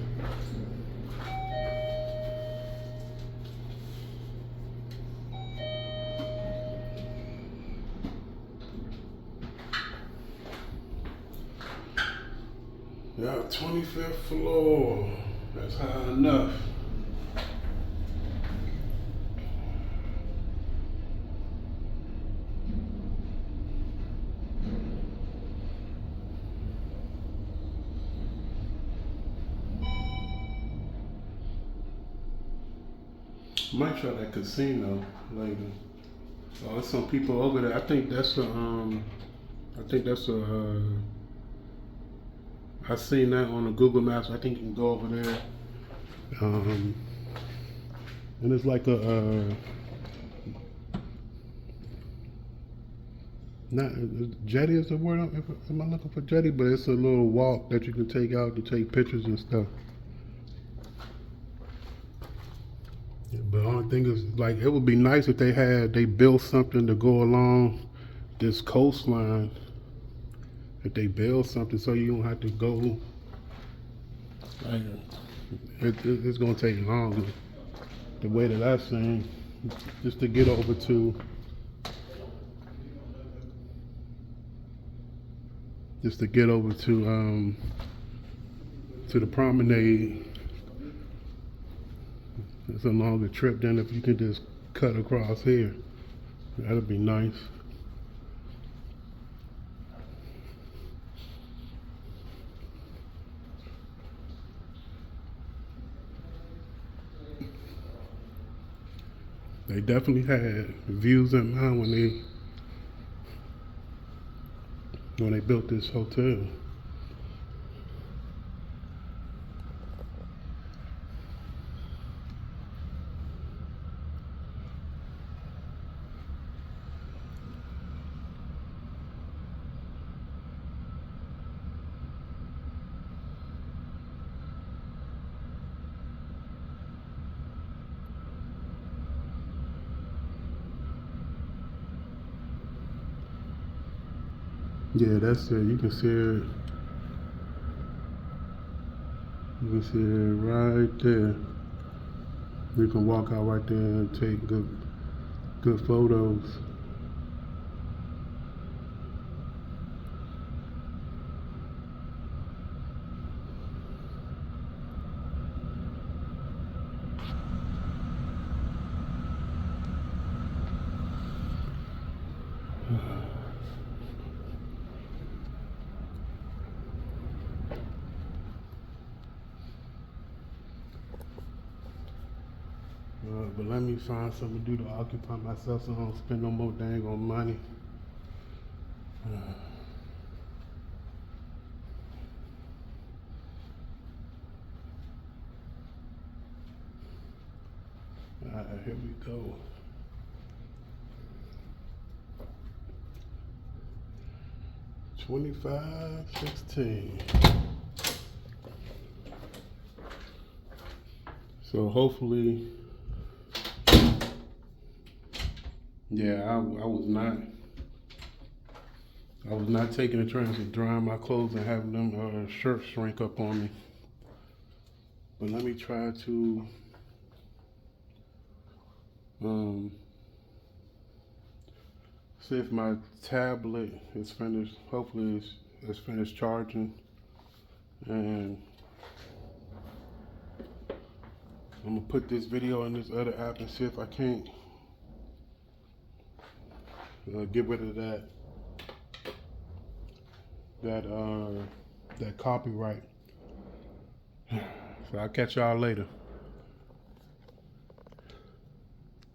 Yeah, 25th floor. That's high enough. Might try that casino later. Oh, there's some people over there. I think that's I seen that on the Google Maps. I think you can go over there. And it's like not jetty is the word. Am I looking for jetty? But it's a little walk that you can take out to take pictures and stuff. But the only thing is, like, it would be nice if they built something to go along this coastline if they build something so you don't have to go, like, it's gonna take longer. The way that I seen, just to get over to, to the promenade, it's a longer trip than if you can just cut across here. That'd be nice. They definitely had views in mind when they built this hotel. Yeah, that's it. You can see it. You can see it right there. You can walk out right there and take good photos. But let me find something to do to occupy myself so I don't spend no more dang on money. Alright, here we go. $25.16. So hopefully, yeah, I was not taking a chance of drying my clothes and having them shirts shrink up on me. But let me try to see if my tablet is finished. Hopefully it's finished charging, and I'm gonna put this video in this other app and see if I can't get rid of that copyright. So I'll catch y'all later.